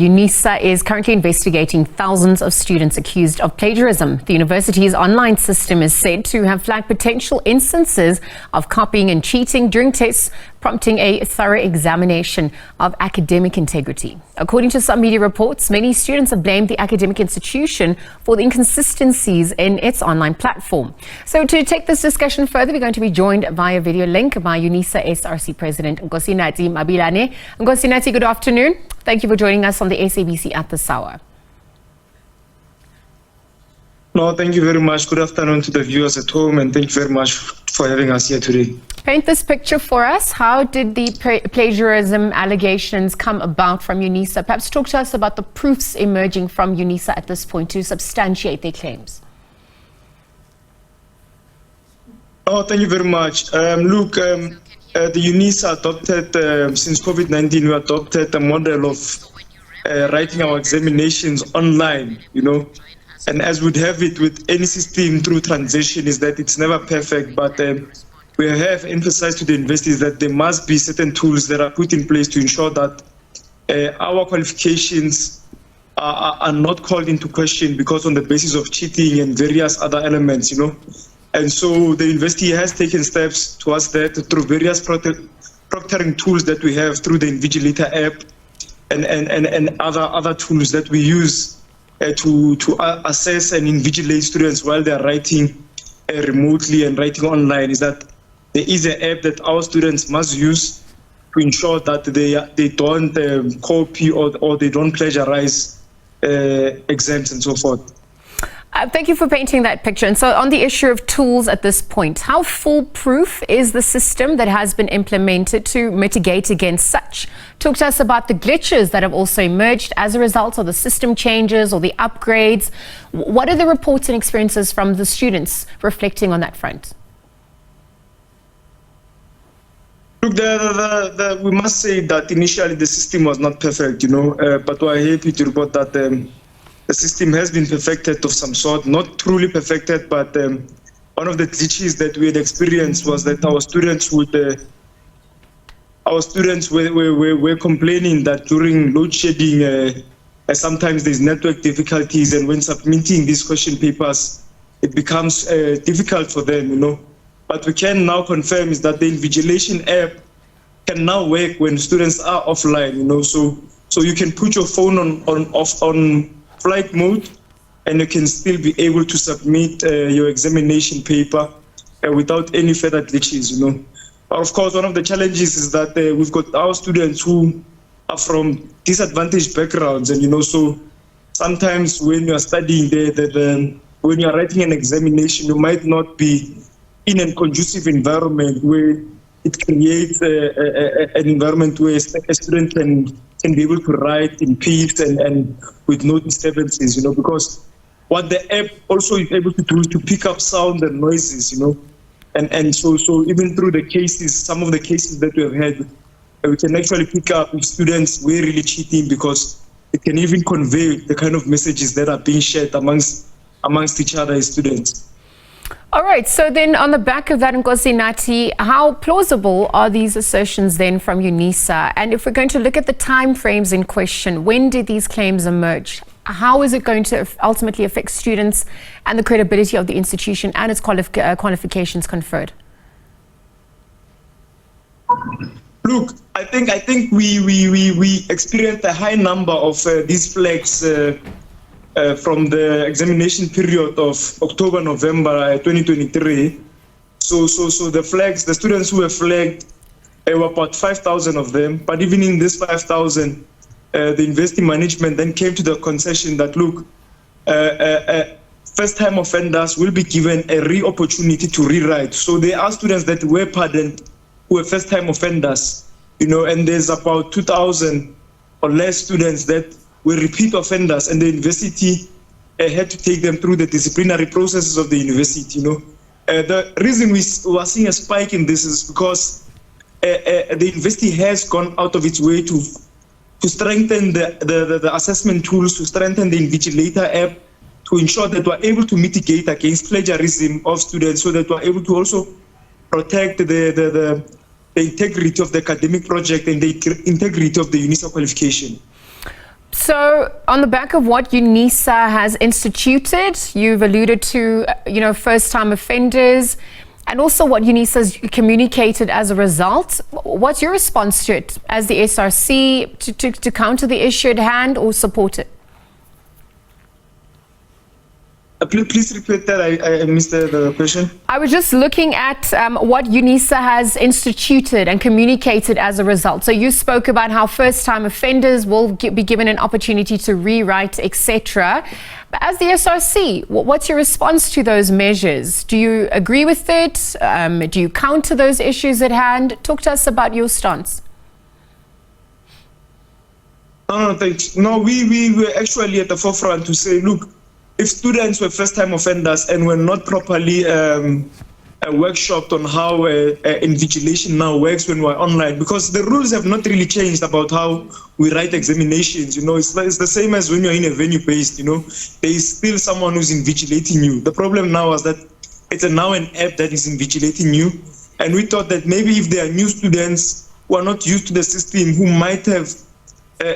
UNISA is currently investigating thousands of students accused of plagiarism. The university's online system is said to have flagged potential instances of copying and cheating during tests, prompting a thorough examination of academic integrity. According to some media reports, many students have blamed the academic institution for the inconsistencies in its online platform. So to take this discussion further, we're going to be joined via video link by UNISA SRC President Nkosinathi Mabilane. Nkosinathi, good afternoon. Thank you for joining us on the SABC at this hour. No, thank you very much. Good afternoon to the viewers at home, and thank you very much for having us here today. Paint this picture for us. How did the plagiarism allegations come about from UNISA? Perhaps talk to us about the proofs emerging from UNISA at this point to substantiate their claims. Oh, thank you very much. The UNISA adopted, since COVID-19, we adopted a model of writing our examinations online, And as we'd have it with any system through transition, is that it's never perfect, but we have emphasized to the investors that there must be certain tools that are put in place to ensure that our qualifications are not called into question because on the basis of cheating and various other elements, And so the university has taken steps towards that through various proctoring tools that we have through the Invigilator app and other tools that we use to assess and invigilate students while they are writing remotely and writing online. Is that there is an app that our students must use to ensure that they don't copy or they don't plagiarize exams and so forth. Thank you for painting that picture. And so on the issue of tools at this point, how foolproof is the system that has been implemented to mitigate against such? Talk to us about the glitches that have also emerged as a result of the system changes or the upgrades. What are the reports and experiences from the students reflecting on that front? Look, we must say that initially the system was not perfect, but we're happy to report that the system has been perfected of some sort, not truly perfected, but one of the glitches that we had experienced was that our students were complaining that during load shedding, sometimes there's network difficulties, and when submitting these question papers, it becomes difficult for them, But we can now confirm is that the invigilation app can now work when students are offline, So you can put your phone on flight mode, and you can still be able to submit your examination paper without any further glitches, But of course, one of the challenges is that we've got our students who are from disadvantaged backgrounds, and so sometimes when you are studying when you are writing an examination, you might not be in a conducive environment where it creates an environment where a student can be able to write in peace and with no disturbances, because what the app also is able to do is to pick up sound and noises, and so even through the cases, some of the cases that we have had, we can actually pick up if students were really cheating, because it can even convey the kind of messages that are being shared amongst each other as students. All right, so then on the back of that, Nkosinathi, how plausible are these assertions then from UNISA? And if we're going to look at the time frames in question, when did these claims emerge? How is it going to ultimately affect students and the credibility of the institution and its qualifications conferred? Look, I think we experienced a high number of these flags from the examination period of October-November 2023. So the flags, the students who were flagged, were about 5,000 of them. But even in this 5,000, the university management then came to the concession that, look, first-time offenders will be given a re-opportunity to rewrite. So there are students that were pardoned who were first-time offenders, and there's about 2,000 or less students that were repeat offenders, and the university had to take them through the disciplinary processes of the university. The reason we are seeing a spike in this is because the university has gone out of its way to strengthen the assessment tools, to strengthen the Invigilator app, to ensure that we're able to mitigate against plagiarism of students, so that we're able to also protect the integrity of the academic project and the integrity of the UNISA qualification. So, on the back of what UNISA has instituted, you've alluded to, first-time offenders, and also what UNISA has communicated as a result. What's your response to it as the SRC to counter the issue at hand or support it? Please repeat that. I missed the question. I was just looking at what UNISA has instituted and communicated as a result. So you spoke about how first-time offenders will be given an opportunity to rewrite, etc. But as the SRC, what's your response to those measures? Do you agree with it? Do you counter those issues at hand? Talk to us about your stance. No, thanks. No, we were actually at the forefront to say, look, if students were first-time offenders and were not properly workshopped on how invigilation now works when we're online, because the rules have not really changed about how we write examinations. It's the same as when you're in a venue-based. There is still someone who's invigilating you. The problem now is that it's now an app that is invigilating you, and we thought that maybe if there are new students who are not used to the system, who might have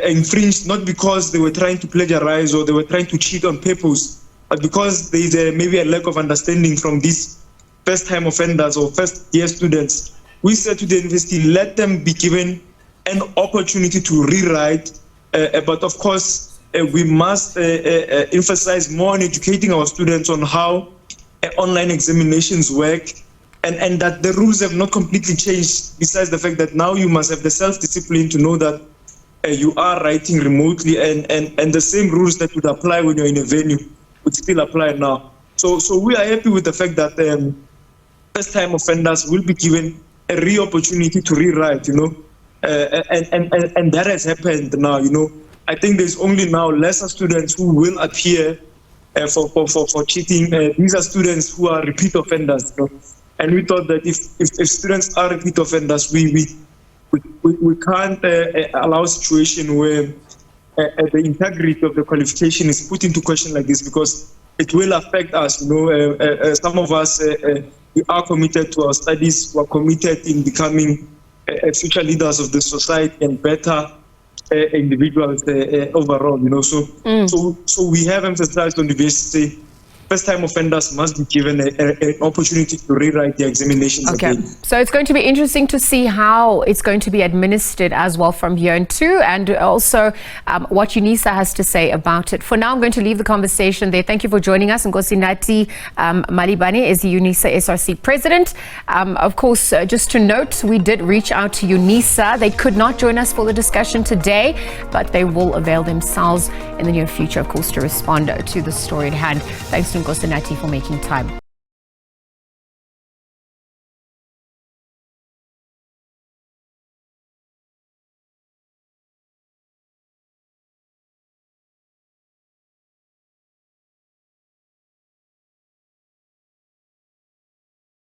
infringed not because they were trying to plagiarize or they were trying to cheat on purpose, but because there is maybe a lack of understanding from these first-time offenders or first-year students. We said to the university, let them be given an opportunity to rewrite, but of course, we must emphasize more on educating our students on how online examinations work, and that the rules have not completely changed, besides the fact that now you must have the self-discipline to know that you are writing remotely, and the same rules that would apply when you're in a venue would still apply now. So we are happy with the fact that first-time offenders will be given a real opportunity to rewrite, and that has happened now. I think there's only now lesser students who will appear for cheating. These are students who are repeat offenders, and we thought that if students are repeat offenders, we can't allow a situation where the integrity of the qualification is put into question like this, because it will affect us. Some of us, we are committed to our studies, we are committed in becoming future leaders of the society and better individuals overall. So we have emphasized on the university, first-time offenders must be given an opportunity to rewrite their examinations again. So it's going to be interesting to see how it's going to be administered as well from here on too, and also what UNISA has to say about it. For now, I'm going to leave the conversation there. Thank you for joining us. Nkosinathi Mabilane is the UNISA SRC President. Of course, just to note, we did reach out to UNISA. They could not join us for the discussion today, but they will avail themselves in the near future, of course, to respond to the story at hand. Thanks to Nkosinathi for making time.